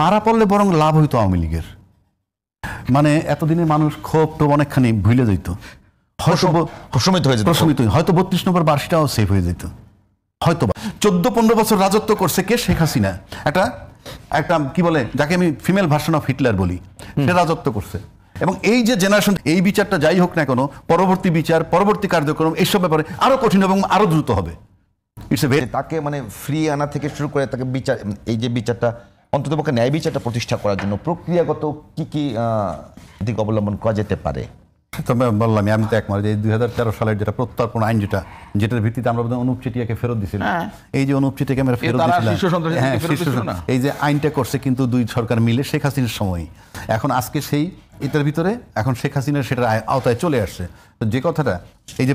মারা পড়লে বরং লাভ হইতো আওয়ামী লীগের। মানে এতদিনে মানুষ ক্ষোভ তো অনেকখানি ভুলে যেত, প্রশমিত হয়ে যেত, হয়তো 32 নম্বর বার্ষিকটাও সেফ হয়ে যেত হয়তো। 14-15 বছর রাজত্ব করছে কে? শেখ হাসিনা। একটা কি বলে, যাকে আমি ফিমেল ভার্সন অফ হিটলার বলি, সে রাজত্ব করছে। এবং এই যে জেনারেশন, এই বিচারটা যাই হোক না কেন, পরবর্তী বিচার, পরবর্তী কার্যক্রম, এইসব ব্যাপারে আরো কঠিন এবং আরো দ্রুত হবে। তাকে মানে ফ্রি আনা থেকে শুরু করে তাকে বিচার, এই যে বিচারটা অন্ততপক্ষে ন্যায় বিচারটা প্রতিষ্ঠা করার জন্য প্রক্রিয়াগত কি কি দিক অবলম্বন করা যেতে পারে? তবে বললাম, আমি তো একমত যে 2013 সালের যেটা প্রত্যর্পণ আইন, যেটার ভিত্তিতে আমরা অনুপ চেটিয়াকে ফেরত দিয়েছিলাম, এই যে অনুপ চেটিয়াকে আমরা ফেরত দিয়েছিলাম, এই যে আইনটা করছে কিন্তু দুই সরকার মিলে শেখ হাসিনার সময়। এখন আজকে সেই এটার ভিতরে এখন শেখ হাসিনার সেটার আওতায় চলে আসছে। তো যে কথাটা, এই যে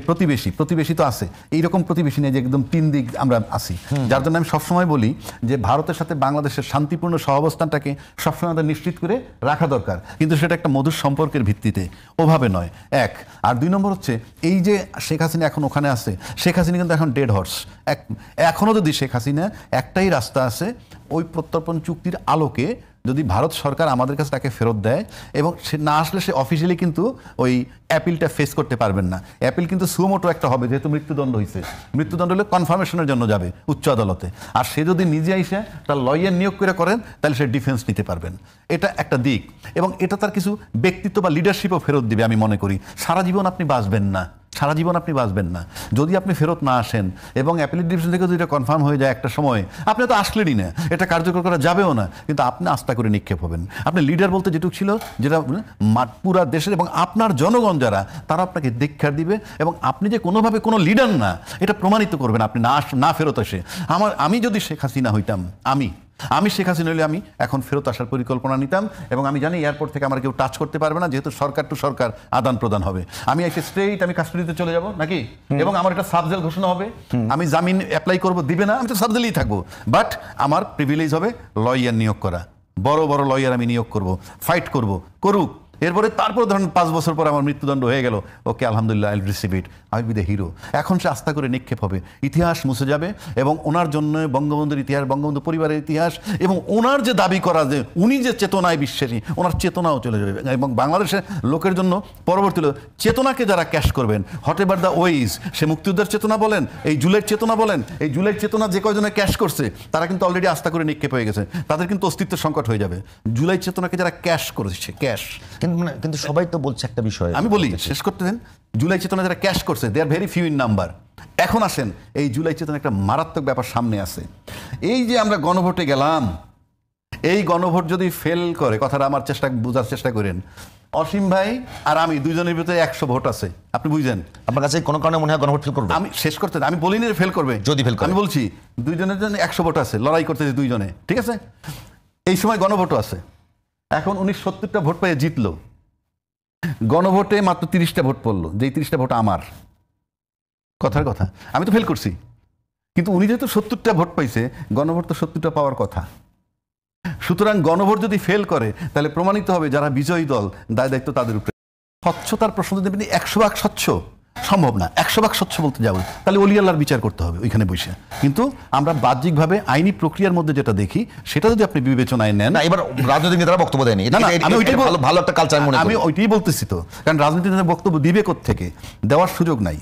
প্রতিবেশী তো আছে, এইরকম প্রতিবেশী নেই যে একদম 3 দিক আমরা আছি। যার জন্য আমি সবসময় বলি যে ভারতের সাথে বাংলাদেশের শান্তিপূর্ণ সহাবস্থানটাকে সবসময় আমাদের নিশ্চিত করে রাখা দরকার, কিন্তু সেটা একটা মধুর সম্পর্কের ভিত্তিতে, ওভাবে নয়। এক। আর 2 নম্বর হচ্ছে, এই যে শেখ হাসিনা এখন ওখানে আছে, শেখ হাসিনা কিন্তু এখন ডেড হর্স। এখনও যদি শেখ হাসিনা, একটাই রাস্তা আছে, ওই প্রত্যর্পণ চুক্তির আলোকে যদি ভারত সরকার আমাদের কাছে তাকে ফেরত দেয়, এবং সে না আসলে সে অফিসিয়ালি কিন্তু ওই অ্যাপিলটা ফেস করতে পারবেন না। অ্যাপিল কিন্তু সুমোটো একটা হবে, যেহেতু মৃত্যুদণ্ড হয়েছে। মৃত্যুদণ্ড হলে কনফার্মেশনের জন্য যাবে উচ্চ আদালতে। আর সে যদি নিজে এসে তার লয়ার নিয়োগ করে করেন, তাহলে সে ডিফেন্স নিতে পারবেন। এটা একটা দিক, এবং এটা তার কিছু ব্যক্তিত্ব বা লিডারশিপও ফেরত দিবে আমি মনে করি। সারা জীবন আপনি বাঁচবেন না যদি আপনি ফেরত না আসেন, এবং অ্যাপিলেট ডিভিশন থেকে যদি এটা কনফার্ম হয়ে যায় একটা সময়, আপনি তো আসলেনই না, এটা কার্যকর করা যাবেও না, কিন্তু আপনি আস্থা করে নিক্ষেপ হবেন। আপনি লিডার বলতে যেটুকু ছিল, যেটা পুরা দেশের এবং আপনার জনগণ যারা, তারা আপনাকে দীক্ষা দিবে, এবং আপনি যে কোনোভাবে কোনো লিডার না, এটা প্রমাণিত করবেন আপনি না ফেরত আসে। আমি যদি শেখ হাসিনা হইতাম, আমি শেখ হাসিনা হলে আমি এখন ফেরত আসার পরিকল্পনা নিতাম, এবং আমি জানি এয়ারপোর্ট থেকে আমার কেউ টাচ করতে পারবে না, যেহেতু সরকার টু সরকার আদান প্রদান হবে। আমি এসে স্ট্রেইট আমি কাস্টডিতে চলে যাব নাকি, এবং আমার একটা সাবজেল ঘোষণা হবে, আমি জামিন অ্যাপ্লাই করব, দিবে না, আমি তো সাবজেলেই থাকবো। বাট আমার প্রিভিলেজ হবে লয়ার নিয়োগ করা, বড় বড় লয়ার আমি নিয়োগ করব, ফাইট করুক। তারপর ধরেন 5 বছর পর আমার মৃত্যুদণ্ড হয়ে গেল, ওকে আলহামদুলিল্লাহ, I will receive it, I will be the hero. এখন সে আস্থা করে নিক্ষেপ হবে, ইতিহাস মুছে যাবে, এবং ওনার জন্য বঙ্গবন্ধুর ইতিহাস, বঙ্গবন্ধু পরিবারের ইতিহাস, এবং ওনার যে দাবি করা যে উনি যে চেতনায় বিশ্বাসী, ওনার চেতনাও চলে যাবে। এবং বাংলাদেশের লোকের জন্য পরবর্তী চেতনাকে যারা ক্যাশ করবেন, হট এভার দ্য ওয়েজ, সে মুক্তিযুদ্ধের চেতনা বলেন, এই জুলাইয়ের চেতনা বলেন, এই জুলাইয়ের চেতনা যে কয়জনে ক্যাশ করছে, তারা কিন্তু অলরেডি আস্থা করে নিক্ষেপ হয়ে গেছে, তাদের কিন্তু অস্তিত্বের সংকট হয়ে যাবে। জুলাই চেতনাকে যারা ক্যাশ করেছে, কিন্তু সবাই তো বলছে একটা বিষয়, আমি বলি শেষ করতে দেন। জুলাই চেতনা যারা ক্যাশ করছে, they are very few in number. এখন আসেন, এই জুলাই চেতনা একটা মারাত্মক ব্যাপার সামনে আছে। এই যে আমরা গণভোটে গেলাম, এই গণভোট যদি ফেল করে, কথাটা আমার বোঝার চেষ্টা করেন, অসীম ভাই আর আমি দুইজনের ভিতরে 100 ভোট আছে, আপনি বুঝলেন? আপনার কাছে কোনো কারণে মনে হয় গণভোট ফেল করবে? আমি শেষ করতে, আমি বলিনি ফেল করবে, যদি ফেল করে, আমি বলছি দুইজনের জন্য 100 ভোট আছে, লড়াই করতেছে দুইজনে, ঠিক আছে? এই সময় গণভোটও আছে। এখন উনি 70টা ভোট পেয়ে জিতলো, গণভোটে মাত্র 30টা ভোট পড়লো, যেই 30টা ভোট আমার। কথার কথা, আমি তো ফেল করছি, কিন্তু উনি যেহেতু 70টা ভোট পাইছে, গণভোট তো 70টা পাওয়ার কথা। সুতরাং গণভোট যদি ফেল করে, তাহলে প্রমাণিত হবে যারা বিজয়ী দল, দায় দায়িত্ব তাদের উপরে। স্বচ্ছতার প্রশ্ন যদি 100% স্বচ্ছ, সম্ভব না। 100% স্বচ্ছ বলতে যাবো, তাহলে অলি আল্লাহর বিচার করতে হবে ওইখানে বসে। কিন্তু আমরা বাহ্যিকভাবে আইনি প্রক্রিয়ার মধ্যে যেটা দেখি, সেটা যদি আপনি বিবেচনায় নেন। এবার রাজনৈতিক নেতারা বক্তব্য দেয়নি, আমি ওইটাই ভালো একটা কালচার মনে করি। আমি ওইটাই বলতেছি তো, কারণ রাজনীতি নেতা বক্তব্য দিবে কোত্থেকে, দেওয়ার সুযোগ নাই।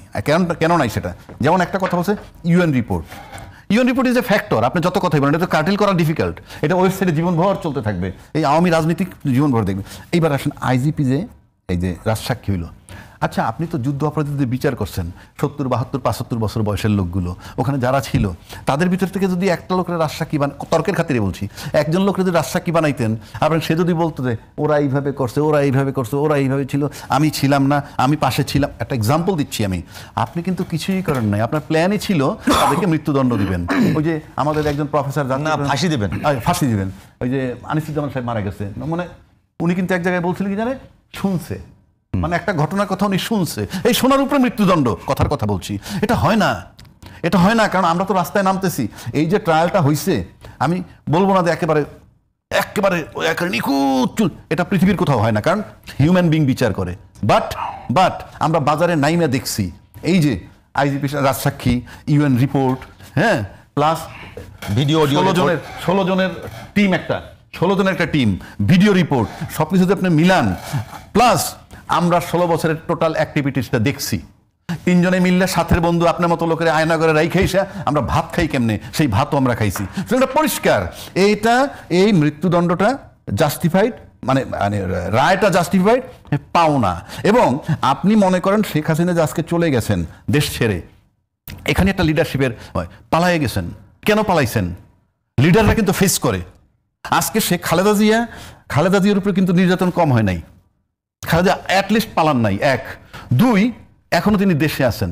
কেন নাই সেটা? যেমন একটা কথা বলছে UN report is a factor. আপনি যত কথাই বলেন, এটা কার্টেল করা ডিফিকাল্ট, এটা ওয়েবসাইটে জীবনভর চলতে থাকবে, এই আওয়ামী রাজনীতিক জীবনভর দেখবে। এইবার আসেন আইজিপি যে এই যে রাজসাক্ষী হইল, আচ্ছা আপনি তো যুদ্ধ অপরাধীদের বিচার করছেন, 70, 72, 75 বছর বয়সের লোকগুলো ওখানে যারা ছিল, তাদের ভিতর থেকে যদি একটা লোকের রাজসাক্ষী তর্কের খাতিরে বলছি, একজন লোক যদি রাজসাক্ষী বানাইতেন, আপনার সে যদি বলতো যে ওরা এইভাবে করছে, ওরা এইভাবে ছিল, আমি ছিলাম না, আমি পাশে ছিলাম, একটা এক্সাম্পল দিচ্ছি আমি, আপনি কিন্তু কিছুই করেন নাই। আপনার প্ল্যানই ছিল তাদেরকে মৃত্যুদণ্ড দিবেন। ওই যে আমাদের একজন প্রফেসর ফাঁসি দিবেন, ওই যে আনিসুজ্জামান সাহেব মারা গেছে, মানে উনি কিন্তু এক জায়গায় বলছিলেন কি জানে, শুনছে, মানে একটা ঘটনার কথা উনি শুনছে, এই শোনার উপরে মৃত্যুদণ্ড, কথার কথা বলছি। এটা হয় না, কারণ আমরা তো রাস্তায় নামতেছি। এই যে ট্রায়ালটা হয়েছে, আমি বলবো না যে একেবারে নিখুঁত চুল, এটা পৃথিবীর কোথাও হয় না, কারণ হিউম্যান বিং বিচার করে। বাট আমরা বাজারে নাইমা দেখছি, এই যে আইজিপি রাজসাক্ষী, ইউএন রিপোর্ট, হ্যাঁ, প্লাস ভিডিও 16 জনের টিম, একটা 16 জনের একটা টিম, ভিডিও রিপোর্ট, সবকিছু যদি আপনি মিলান, প্লাস আমরা 16 বছরের টোটাল অ্যাক্টিভিটিসটা দেখছি। 3 জনে মিললে সাথের বন্ধু আপনার মতো লোকের আয়না করে রাই খাইছে, আমরা ভাত খাই কেমনে, সেই ভাতও আমরা খাইছি। সেটা পরিষ্কার, এই মৃত্যুদণ্ডটা জাস্টিফাইড, মানে রায়টা জাস্টিফাইড পাওনা। এবং আপনি মনে করেন শেখ হাসিনা যে আজকে চলে গেছেন দেশ ছেড়ে, এখানে একটা লিডারশিপের পালায়ে গেছেন। কেন পালাইছেন? লিডাররা কিন্তু ফেস করে। আজকে শেখ খালেদা জিয়ার উপরে কিন্তু নির্যাতন কম হয় নাই। খালেদা অ্যাটলিস্ট পালান নাই, 1 2 এখনো তিনি দেশে আছেন।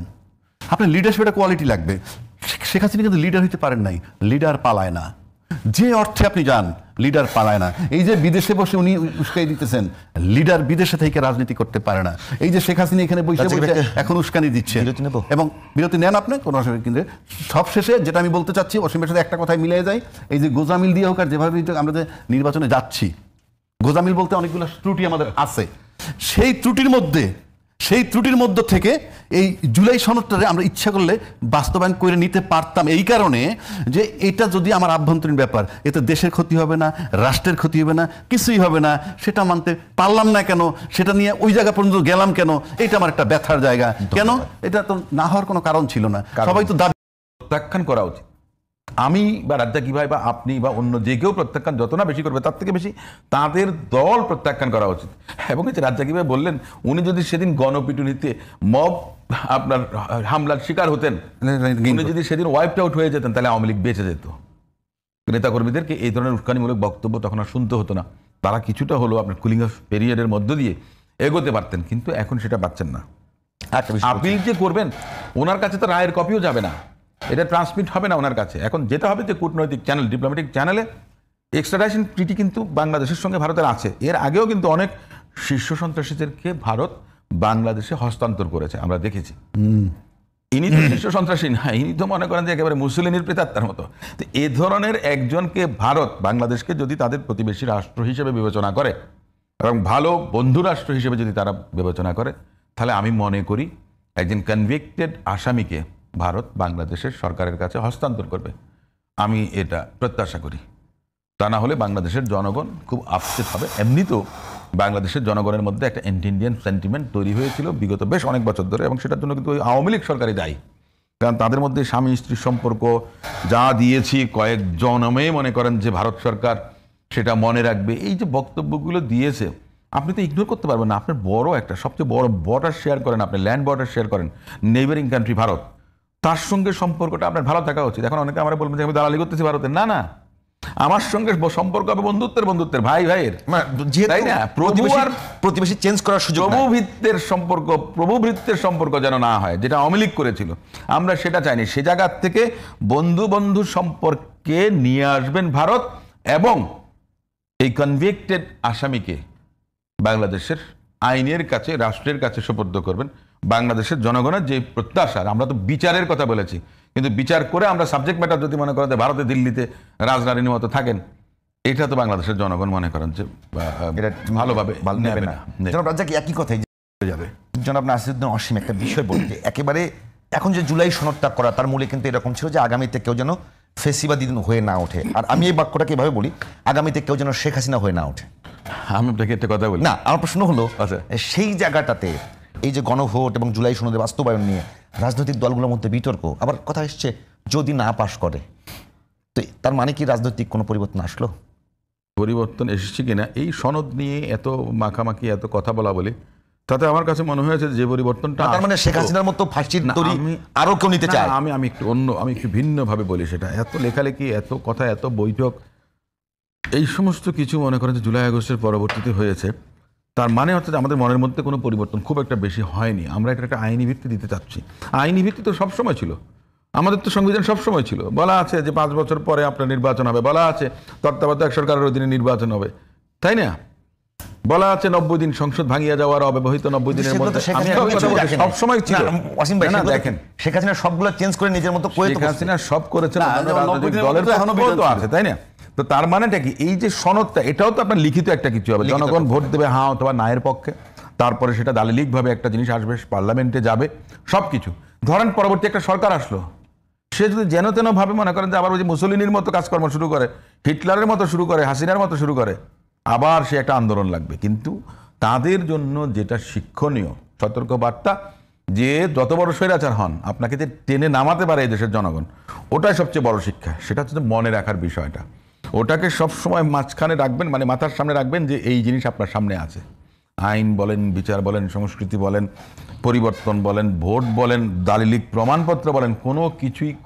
আপনার লিডারশিপ একটা কোয়ালিটি লাগবে। শেখ হাসিনা কিন্তু লিডার হইতে পারেন নাই, লিডার পালায় না। যে অর্থে আপনি যান, লিডার পালায় না। এই যে বিদেশে বসে উনি উস্কাই দিতেছেন, লিডার বিদেশে থেকে রাজনীতি করতে পারে না। এই যে শেখ হাসিনা এখানে বসে এখন উস্কানি দিচ্ছে, এবং বিরতি নেন আপনি কোনো অসুবিধা। কিন্তু সব শেষে যেটা আমি বলতে চাচ্ছি, অসীমের সাথে একটা কথায় মিলিয়ে যায়, এই যে গোজামিল দিয়ে হোক আর যেভাবে আমরা যে নির্বাচনে যাচ্ছি, গোজামিল বলতে অনেকগুলো ত্রুটি আমাদের আছে। সেই ত্রুটির মধ্যে থেকে এই জুলাই সনদটারে আমরা ইচ্ছা করলে বাস্তবায়ন করে নিতে পারতাম, এই কারণে যে এটা যদি আমার আভ্যন্তরীণ ব্যাপার, এতে দেশের ক্ষতি হবে না, রাষ্ট্রের ক্ষতি হবে না, কিছুই হবে না। সেটা মানতে পারলাম না কেন, সেটা নিয়ে ওই জায়গা পর্যন্ত গেলাম কেন, এটা আমার একটা ব্যথার জায়গা। কেন এটা তো না হওয়ার কোনো কারণ ছিল না। সবাই তো দাবি প্রত্যাখ্যান করা উচিত। আমি বা রাজ্জাকি ভাই বা আপনি বা অন্য যে কেউ প্রত্যাখ্যান যত না বেশি করবে, তার থেকে বেশি তাদের দল প্রত্যাখ্যান করা উচিত। এবং এই যে রাজ্জাকি ভাই বললেন, উনি যদি সেদিন গণপিটুনিতে মব আপনার হামলার শিকার হতেন, উনি যদি সেদিন ওয়াইপড আউট হয়ে যেতেন, তাহলে আওয়ামী লীগ বেঁচে যেত। নেতাকর্মীদেরকে এই ধরনের উস্কানিমূলক বক্তব্য তখন আর শুনতে হতো না। তারা কিছুটা হলো আপনার কুলিং অফ পিরিয়ডের মধ্য দিয়ে এগোতে পারতেন, কিন্তু এখন সেটা পাচ্ছেন না। আপিল যে করবেন, ওনার কাছে তো রায়ের কপিও যাবে না, এটা ট্রান্সমিট হবে না ওনার কাছে। এখন যেটা হবে যে কূটনৈতিক চ্যানেল, ডিপ্লোম্যাটিক চ্যানেলে এক্সট্রাডিশন ট্রিটি কিন্তু বাংলাদেশের সঙ্গে ভারতের আছে। এর আগেও কিন্তু অনেক শীর্ষ সন্ত্রাসীদেরকে ভারত বাংলাদেশে হস্তান্তর করেছে, আমরা দেখেছি। ইনি তো শীর্ষ সন্ত্রাসী না, ইনি তো মনে করেন যে একেবারে মুসলিনের প্রেতাত্মার মতো। তো এ ধরনের একজনকে ভারত বাংলাদেশকে যদি তাদের প্রতিবেশী রাষ্ট্র হিসেবে বিবেচনা করে এবং ভালো বন্ধু রাষ্ট্র হিসেবে যদি তারা বিবেচনা করে, তাহলে আমি মনে করি একজন কনভিক্টেড আসামিকে ভারত বাংলাদেশের সরকারের কাছে হস্তান্তর করবে। আমি এটা প্রত্যাশা করি। তা না হলে বাংলাদেশের জনগণ খুব আপসেট হবে। এমনিতেও বাংলাদেশের জনগণের মধ্যে একটা অ্যান্টি ইন্ডিয়ান সেন্টিমেন্ট তৈরি হয়েছিল বিগত বেশ অনেক বছর ধরে, এবং সেটার জন্য কিন্তু ওই আওয়ামী লীগ সরকারই দায়ী। কারণ তাদের মধ্যে স্বামী স্ত্রীর সম্পর্ক যা দিয়েছি, কয়েক জনমে মনে করেন যে ভারত সরকার সেটা মনে রাখবে, এই যে বক্তব্যগুলো দিয়েছে, আপনি তো ইগনোর করতে পারবেন না। আপনার বড় একটা সবচেয়ে বড় বর্ডার শেয়ার করেন, আপনি ল্যান্ড বর্ডার শেয়ার করেন নেইবারিং কান্ট্রি ভারত, তার সঙ্গে সম্পর্কটা আপনার ভালো থাকা উচিত। এখন অনেকে আমরা বলবেন যে আমি দালালি করতেছি ভারতের, না না, আমার সঙ্গে সম্পর্ক হবে বন্ধুত্বের ভাই ভাইয়ের, তাই না? প্রতিবেশী চেঞ্জ করার সুযোগ, প্রভুভৃত্যের সম্পর্ক যেন না হয়, যেটা আওয়ামী লীগ করেছিল। আমরা সেটা চাইনি। সে জায়গা থেকে বন্ধু সম্পর্কে নিয়ে আসবেন ভারত, এবং এই কনভিক্টেড আসামিকে বাংলাদেশের আইনের কাছে, রাষ্ট্রের কাছে সুপর্দ করবেন। বাংলাদেশের জনগণের যে প্রত্যাশা, আমরা তো বিচারের কথা বলেছি, কিন্তু বিচার করে আমরা সাবজেক্ট ম্যাটার যদি মনে করেন যে ভারতে দিল্লিতে রাজনারীর মতো থাকেন, এটা তো বাংলাদেশের জনগণ মনে করেন যে এটা ভালোভাবে নেবে না। একই কথাই যাবে। জনাব নাসিরউদ্দিন অসীম একটা বিষয় বলতে, একেবারে এখন যে জুলাই সনদটা করা, তার মূলে কিন্তু এরকম ছিল যে আগামীতে কেউ যেন ফেসিবাদী হয়ে না ওঠে। আর আমি এই বাক্যটাকে এভাবে বলি, আগামীতে কেউ যেন শেখ হাসিনা হয়ে না ওঠে। আমি আপনাকে একটা কথা বলি না, আমার প্রশ্ন হলো সেই জায়গাটাতে এই যে গণভোট এবং জুলাই সনদের বাস্তবায়ন নিয়ে রাজনৈতিক দলগুলোর মধ্যে বিতর্ক, আবার কথা এসছে যদি না পাশ করে, তো তার মানে কি রাজনৈতিক কোনো পরিবর্তন আসলো? পরিবর্তন এসেছে কিনা এই সনদ নিয়ে এত মাখামাখি, এত কথা বলা বলি, তাতে আমার কাছে মনে হয়েছে যে পরিবর্তনটা, তার মানে শেখ হাসিনার মতো ফাঁসির দড়ি আরো কেউ নিতে চায়। আমি একটু ভিন্নভাবে বলি সেটা। এত লেখালেখি, এত কথা, এত বৈঠক, এই সমস্ত কিছু মনে করেন যে জুলাই আগস্টের পরবর্তীতে হয়েছে, তার মানে হচ্ছে যে আমাদের মনের মধ্যে কোনো পরিবর্তন খুব একটা বেশি হয়নি। আমরা এটা একটা আইনি ভিত্তি দিতে চাচ্ছি। আইনি ভিত্তি তো সবসময় ছিল, আমাদের তো সংবিধান সবসময় ছিল। বলা আছে যে 5 বছর পরে আপনার নির্বাচন হবে, বলা আছে তত্ত্বাবধায়ক সরকারের অধীনে নির্বাচন হবে, তাই না? বলা আছে 90 দিন সংসদ ভাঙিয়ে যাওয়ার অব্যবহিত 90 দিনের মধ্যে। সবসময় ছিল। দেখেন শেখ হাসিনা সবগুলো চেঞ্জ করে নিজের মতো করে, শেখ হাসিনা সব করেছেন দলের তো আছে, তাই না? তো তার মানেটা কি, এই যে সনদটা, এটাও তো আপনার লিখিত একটা কিছু হবে। জনগণ ভোট দেবে হ্যাঁ অথবা না এর পক্ষে, তারপরে সেটা দালিলিকভাবে একটা জিনিস আসবে, পার্লামেন্টে যাবে, সবকিছু। ধরেন পরবর্তী একটা সরকার আসলো, সে যদি যেন তেন ভাবে মনে করেন যে আবার ওই যে মুসলিনের মতো কাজকর্ম শুরু করে, হিটলারের মতো শুরু করে, হাসিনার মতো শুরু করে, আবার সে একটা আন্দোলন লাগবে। কিন্তু তাদের জন্য যেটা শিক্ষণীয় সতর্কবার্তা, যে যত বড় স্বৈরাচার হন আপনাকে যে টেনে নামাতে পারে এই দেশের জনগণ, ওটাই সবচেয়ে বড় শিক্ষা। সেটা হচ্ছে মনে রাখার বিষয়টা, ওটাকে সবসময় মাঝখানে রাখবেন, মানে মাথার সামনে রাখবেন যে এই জিনিস আপনার সামনে আছে। আইন বলেন, বিচার বলেন, সংস্কৃতি বলেন, পরিবর্তন বলেন, ভোট বলেন, দালিলিক প্রমাণপত্র বলেন,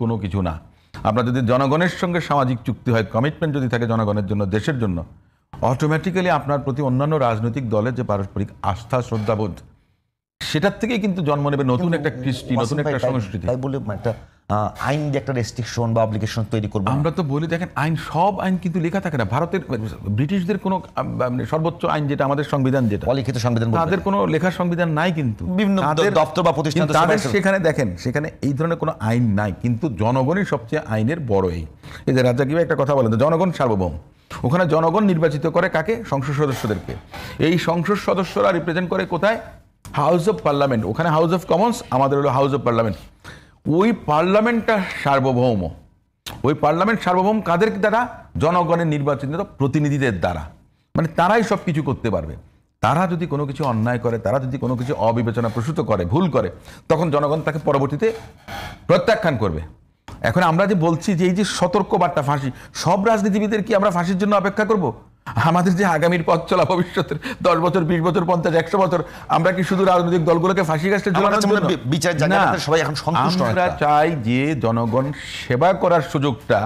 কোনো কিছু না। আপনার যদি জনগণের সঙ্গে সামাজিক চুক্তি হয়, কমিটমেন্ট যদি থাকে জনগণের জন্য, দেশের জন্য, অটোমেটিক্যালি আপনার প্রতি অন্যান্য রাজনৈতিক দলের যে পারস্পরিক আস্থা, শ্রদ্ধাবোধ, সেটার থেকেই কিন্তু জন্ম নেবে নতুন একটা কৃষ্টি, নতুন একটা সংস্কৃতি। তাই বলে একটা আইন দিয়ে একটা রেস্ট্রিকশন বা অব্লিগেশন তৈরি করবো আমরা তো বলি, দেখেন আইন, সব আইন কিন্তু লেখা থাকে না। ভারতের, ব্রিটিশদের কোনো সর্বোচ্চ আইন যেটা আমাদের সংবিধান, যেটা অলিখিত সংবিধান, তাদের কোনো লেখা সংবিধান নাই। কিন্তু বিভিন্ন দপ্তর বা প্রতিষ্ঠান তাদের সেখানে দেখেন, সেখানে এই ধরনের কোনো আইন নাই। কিন্তু জনগণই সবচেয়ে আইনের বড়। এই যে রাজ্জাক ভাই একটা কথা বলেন, জনগণ সার্বভৌম। ওখানে জনগণ নির্বাচিত করে কাকে? সংসদ সদস্যদেরকে। এই সংসদ সদস্যরা রিপ্রেজেন্ট করে কোথায়? House of parliament. ওখানে হাউস অফ কমন্স, আমাদের হলো হাউস অফ পার্লামেন্ট। ওই পার্লামেন্টটা সার্বভৌম। ওই পার্লামেন্ট সার্বভৌম কাদের দ্বারা? জনগণের নির্বাচিত প্রতিনিধিদের দ্বারা। মানে তারাই সব কিছু করতে পারবে। তারা যদি কোনো কিছু অন্যায় করে, তারা যদি কোনো কিছু অবিবেচনা প্রসূত করে, ভুল করে, তখন জনগণ তাকে পরবর্তীতে প্রত্যাখ্যান করবে। এখন আমরা যে বলছি যে এই যে সতর্কবার্তা, ফাঁসি, সব রাজনীতিবিদের কি আমরা ফাঁসির জন্য অপেক্ষা করব? আমাদের যে আগামীর পথ চলা, ভবিষ্যতের 10 বছর, 20 বছর, 50, 100 বছর, আমরা কি শুধু রাজনৈতিক দলগুলোকে ফাঁসি গাছটা ঝুলানোর জন্য? সবাই এখন সন্তুষ্ট। আমরা চাই যে জনগণ সেবা করার সুযোগটা,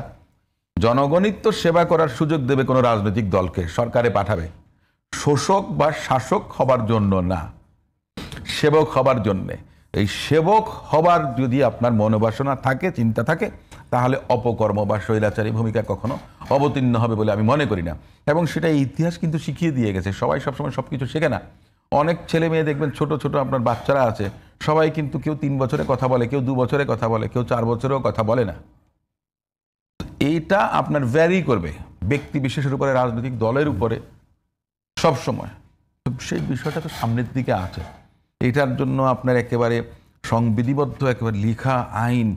জনগণই তো সেবা করার সুযোগ দেবে কোনো রাজনৈতিক দলকে, সরকারে পাঠাবে, শোষক বা শাসক হবার জন্য না, সেবক হবার জন্যে। এই সেবক হবার যদি আপনার মনোবাসনা থাকে, চিন্তা থাকে, তাহলে অপকর্ম বা স্বৈরাচারী ভূমিকা কখনো অবতীর্ণ হবে বলে আমি মনে করি না। এবং সেটা ইতিহাস কিন্তু শিখিয়ে দিয়ে গেছে। সবাই সবসময় সব কিছু শেখে না। অনেক ছেলে মেয়ে দেখবেন, ছোট ছোট আপনার বাচ্চারা আছে, সবাই কিন্তু কেউ 3 বছরে কথা বলে, কেউ 2 বছরে কথা বলে, কেউ 4 বছরেও কথা বলে না। এইটা আপনার ভ্যারি করবে ব্যক্তি বিশেষের উপরে, রাজনৈতিক দলের উপরে সব সময়। তো সেই বিষয়টা তো সামনের দিকে আছে। এটার জন্য আপনার একেবারে সংবিধিবদ্ধ একেবারে লিখা আইন,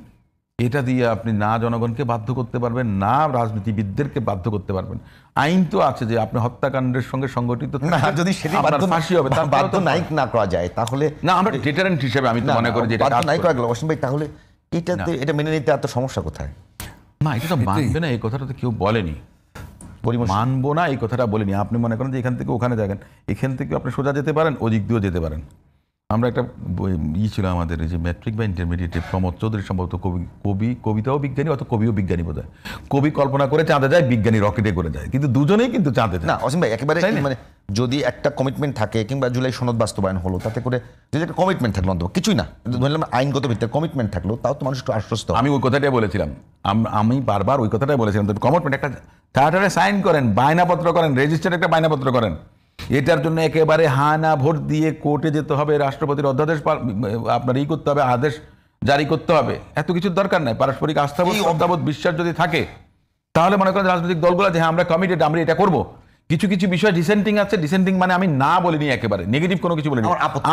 এটা দিয়ে আপনি না জনগণকে বাধ্য করতে পারবেন, না রাজনীতিবিদদেরকে বাধ্য করতে পারবেন। আইন তো আছে যে আপনি হত্যাকাণ্ডের সঙ্গে সংগঠিত না, যদি সেটি ফাঁসি হবে, তার বাধ্য নাইক না করা যায়, তাহলে না, আমরা ডিটারেন্ট হিসেবে আমি তো মনে করি যে বাধ্য নাই করা গেল। অসীম ভাই, তাহলে এটা মেনে নিতে এত সমস্যা কোথায়? না, এটা তো মানবে না, এই কথাটা তো কেউ বলেনি। মানবো না এই কথাটা বলেনি। আপনি মনে করেন যে এখান থেকে ওখানে যাবেন, এখান থেকে আপনি সোজা যেতে পারেন, ওদিক দিয়েও যেতে পারেন। আমরা একটা ছিল আমাদের, এই যে ম্যাট্রিক বা ইন্টারমিডিয়েটে, প্রমোদ চৌধুরী সম্ভবত কবিতাও বিজ্ঞানী, অথবা কবিও বিজ্ঞানী বোধ হয়। কবি কল্পনা করে চাঁদে যায়, বিজ্ঞানী রকেটে করে যায়, কিন্তু দুজনেই কিন্তু চাঁদে যায়। না অসীম ভাই, একেবারে মানে যদি একটা কমিটমেন্ট থাকে, কিংবা জুলাই সনদ বাস্তবায়ন হলো, তাতে করে যদি একটা কমিটমেন্ট থাকলো, অন্তত কিছুই না, ধরলাম আইনগত ভিত্তিতে কমিটমেন্ট থাকলো, তাও তো মানুষ একটু আশ্বস্ত। আমি ওই কথাটাই বলেছিলাম, আমি বারবার ওই কথাটাই বলেছিলাম, কমিটমেন্ট একটা চার্টারে সাইন করেন, বায়নাপত্র করেন, রেজিস্টারে একটা বায়নাপত্র করেন। এটার জন্য একেবারে হ্যাঁ না ভোট দিয়ে কোর্টে যেতে হবে, রাষ্ট্রপতির অধ্যাদেশ আপনার করতে হবে, আদেশ জারি করতে হবে, এত কিছুর দরকার নাই। পারস্পরিক আস্থাবোধ, শ্রদ্ধাবোধ, বিশ্বাস যদি থাকে, তাহলে মনে করেন রাজনৈতিক দলগুলো যে হ্যাঁ আমরা কমিটেড, আমরা এটা করবো। কিছু কিছু বিষয় ডিসেন্টিং আছে, ডিসেন্টিং মানে আমি না বলিনি, একেবারে নেগেটিভ কোনো কিছু বলিনি,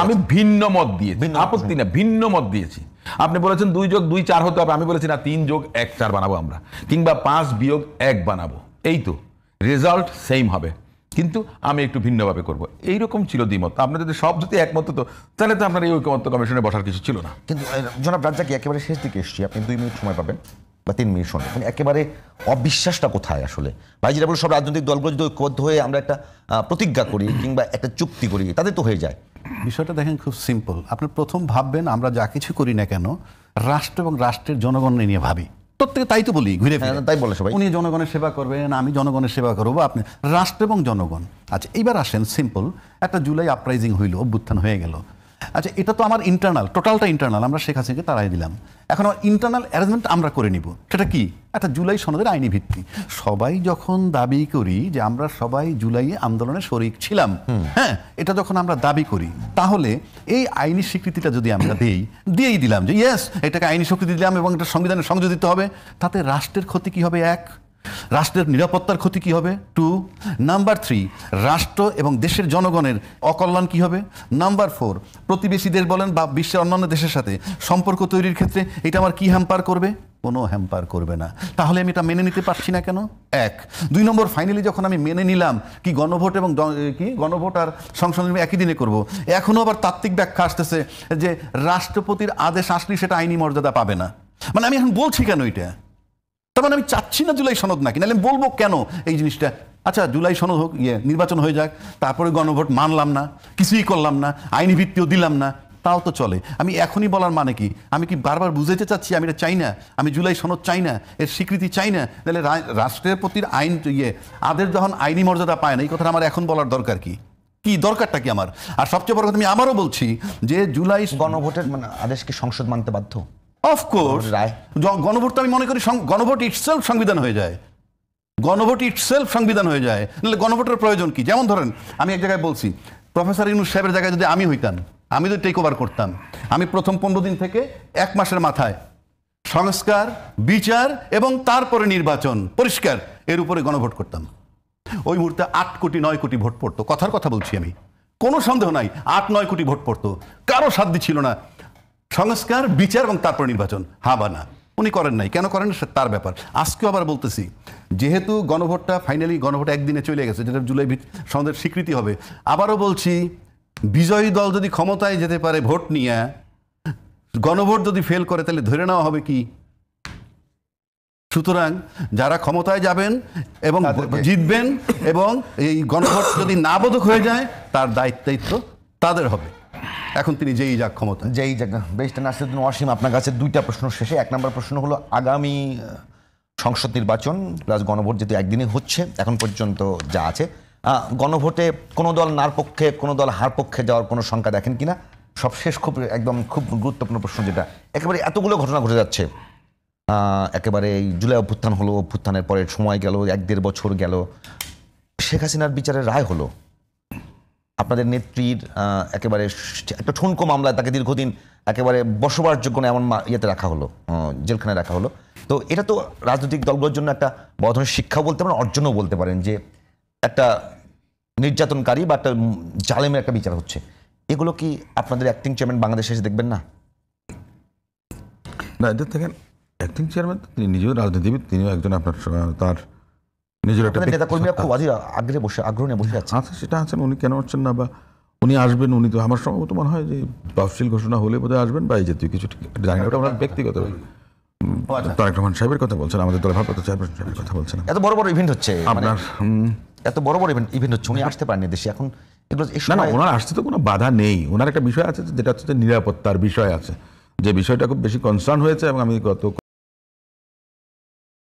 আমি ভিন্ন মত দিয়েছি, আপত্তি না, ভিন্ন মত দিয়েছি। আপনি বলেছেন 2 যোগ 2 4 হতে হবে, আমি বলেছি না 3 যোগ 1 4 বানাবো আমরা, কিংবা 5 বিয়োগ 1 বানাবো, এই তো রেজাল্ট সেম হবে, কিন্তু আমি একটু ভিন্নভাবে করব। এইরকম ছিল দ্বিমত। আপনার যদি সব যদি একমত হতো, তাহলে তো আপনার এই ঐকমত্য কমিশনে বসার কিছু ছিল না। কিন্তু জনাব রাজ্জাক, একেবারে শেষ দিকে এসছি, আপনি 2 মিনিট সময় পাবেন বা 3 মিনিট সময়। মানে একেবারে অবিশ্বাসটা কোথায় আসলে? ভাই যেটা বলে, সব রাজনৈতিক দলগুলো যদি ঐক্যবদ্ধ হয়ে আমরা একটা প্রতিজ্ঞা করি কিংবা একটা চুক্তি করি, তাদের তো হয়ে যায়। বিষয়টা দেখেন খুব সিম্পল। আপনি প্রথম ভাববেন আমরা যা কিছু করি না কেন রাষ্ট্র এবং রাষ্ট্রের জনগণকে নিয়ে ভাবি। প্রত্যেকে তাই তো বলি, ঘুরে ফিরে তাই বলে সবাই। উনি জনগণের সেবা করবেন, আমি জনগণের সেবা করবো, আপনি রাষ্ট্র এবং জনগণ। আচ্ছা, এইবার আসেন সিম্পল, একটা জুলাই আপরাইজিং হইল, অভ্যুত্থান হয়ে গেল। আচ্ছা, এটা তো আমার ইন্টারনাল, টোটালটা ইন্টারনাল, আমরা শেখ হাসিনাকে তাড়াই দিলাম। এখন আমার ইন্টারনাল অ্যারেঞ্জমেন্ট আমরা করে নিব। সেটা কি? একটা জুলাই সনদের আইনি ভিত্তি। সবাই যখন দাবি করি যে আমরা সবাই জুলাই আন্দোলনে শরিক ছিলাম, হ্যাঁ, এটা যখন আমরা দাবি করি, তাহলে এই আইনি স্বীকৃতিটা যদি আমরা দিয়েই দিলাম যে ইয়েস, এটাকে আইনি স্বীকৃতি দিলাম এবং এটা সংবিধানে সংযোজিত হবে, তাতে রাষ্ট্রের ক্ষতি কি হবে? 1, রাষ্ট্রের নিরাপত্তার ক্ষতি কি হবে? 2, নাম্বার 3, রাষ্ট্র এবং দেশের জনগণের অকল্যাণ কি হবে? নাম্বার 4, প্রতিবেশী দেশ বলেন বা বিশ্বের অন্যান্য দেশের সাথে সম্পর্ক তৈরির ক্ষেত্রে এটা আমার কি হ্যাম্পার করবে? কোনো হ্যাম্পার করবে না। তাহলে আমি এটা মেনে নিতে পারছি না কেন? এক। 2 নম্বর, ফাইনালি যখন আমি মেনে নিলাম কি গণভোট এবং গণভোট আর সংসদ নির্বাচন একই দিনে করব, এখনও আবার তাত্ত্বিক ব্যাখ্যা আসতেছে যে রাষ্ট্রপতির আদেশ আসলে সেটা আইনি মর্যাদা পাবে না। মানে আমি এখন বলছি কেন এটা? তার মানে আমি চাচ্ছি না জুলাই সনদ নাকি, নাহলে আমি বলবো কেন এই জিনিসটা? আচ্ছা, জুলাই সনদ হোক, নির্বাচন হয়ে যাক, তারপরে গণভোট মানলাম না, কিছুই করলাম না, আইনি ভিত্তিও দিলাম না, তাও তো চলে। আমি এখনই বলার মানে কি? আমি কি বারবার বুঝাইতে চাচ্ছি আমি এটা চাই না, আমি জুলাই সনদ চাই না, এর স্বীকৃতি চাই না? তাহলে রাষ্ট্রের প্রতি আইন আদের যখন আইনি মর্যাদা পায় না, এই কথাটা আমার এখন বলার দরকার কি? কি দরকারটা কি আমার? আর সবচেয়ে বড় কথা, আমি আবারও বলছি যে জুলাই গণভোটের মানে আদেশকে সংসদ মানতে বাধ্য। অফকোর্স গণভোট তো আমি মনে করি গণভোট ইটসেলফ সংবিধান হয়ে যায়। গণভোট ইটসেলফ সংবিধান হয়ে যায়। নাহলে গণভোটের প্রয়োজন কি? যেমন ধরেন, আমি এক জায়গায় বলছি, প্রফেসর ইউনূস সাহেবের জায়গায় যদি আমি হইতাম, আমি যদি টেক ওভার করতাম, আমি প্রথম 15 দিন থেকে 1 মাসের মাথায় সংস্কার, বিচার এবং তারপরে নির্বাচন পরিষ্কার, এর উপরে গণভোট করতাম। ওই মুহূর্তে 8 কোটি 9 কোটি ভোট পড়তো। কথার কথা বলছি আমি, কোনো সন্দেহ নাই, 8-9 কোটি ভোট পড়তো। কারো সাধ্য ছিল না সংস্কার, বিচার এবং তারপর নির্বাচন। হ্যাঁ বা না? উনি করেন নাই, কেন করেন সে তার ব্যাপার। আজকেও আবার বলতেছি, যেহেতু গণভোটটা ফাইনালি গণভোট একদিনে চলে গেছে, যেটা জুলাই সনদের স্বীকৃতি হবে, আবারও বলছি, বিজয়ী দল যদি ক্ষমতায় যেতে পারে ভোট নিয়ে, গণভোট যদি ফেল করে তাহলে ধরে নেওয়া হবে কি? সুতরাং যারা ক্ষমতায় যাবেন এবং জিতবেন এবং এই গণভোট যদি না বোধক হয়ে যায়, তার দায়িত্ব তাদের হবে। এখন তিনি যেই যাক ক্ষমতা, যেই জায়গা। ব্যারিস্টার নাসিরউদ্দিন ওয়াসিম, আপনার কাছে 2টা প্রশ্ন শেষে। 1 নম্বর প্রশ্ন হলো, আগামী সংসদ নির্বাচন প্লাস গণভোট যেহেতু একদিনে হচ্ছে এখন পর্যন্ত যা আছে, গণভোটে কোনো দল নার পক্ষে কোনো দল হার পক্ষে যাওয়ার কোনো শঙ্কা দেখেন কিনা? সবশেষ খুব গুরুত্বপূর্ণ প্রশ্ন, যেটা একেবারে এতগুলো ঘটনা ঘটে যাচ্ছে, একেবারে এই জুলাই অভ্যুত্থান হলো, অভ্যুত্থানের পরে সময় গেল, 1-1.5 বছর গেল, শেখ হাসিনার বিচারের রায় হলো, আপনাদের নেত্রীর একেবারে একটা ঠুনকো মামলায় তাকে দীর্ঘদিন একেবারে বসবাসযোগ্য না এমন ইয়েতে রাখা হলো, জেলখানায় রাখা হলো। তো এটা তো রাজনৈতিক দলগুলোর জন্য একটা বড় ধরনের শিক্ষাও বলতে পারেন, অর্জনও বলতে পারেন, যে একটা নির্যাতনকারী বা একটা জালেমের একটা বিচার হচ্ছে। এগুলো কি আপনাদের অ্যাক্টিং চেয়ারম্যান বাংলাদেশে এসে দেখবেন না? না, এদের দেখেন, অ্যাক্টিং চেয়ারম্যান তিনি নিজেও রাজনীতিবিদ, তিনিও একজন আপনার তার নিজের একটা নেতা কর্মীরা খুব আগ্রহ নিয়ে বসে আছে। আচ্ছা, সেটা আছেন, উনি কেন হচ্ছেন না? বা উনি আসবেন, উনি তো আমার সম্ভবত মনে হয় যে তফসিল ঘোষণা হলে বোধহয় আসবেন, বা এই জাতীয় কিছু, জানি না, ওটা ওনার ব্যক্তিগত। তারেক রহমান সাহেবের কথা বলছেন, আমাদের দলের ভারপ্রাপ্ত চেয়ারম্যান সাহেবের কথা বলছেন। এত বড় বড় ইভেন্ট হচ্ছে, আপনার এত বড় বড় ইভেন্ট হচ্ছে, উনি আসতে পারেন দেশে এখন। না, ওনার আসতে তো কোনো বাধা নেই। ওনার একটা বিষয় আছে যেটা হচ্ছে নিরাপত্তার বিষয় আছে, যে বিষয়টা খুব বেশি কনসার্ন হয়েছে, এবং আমি গত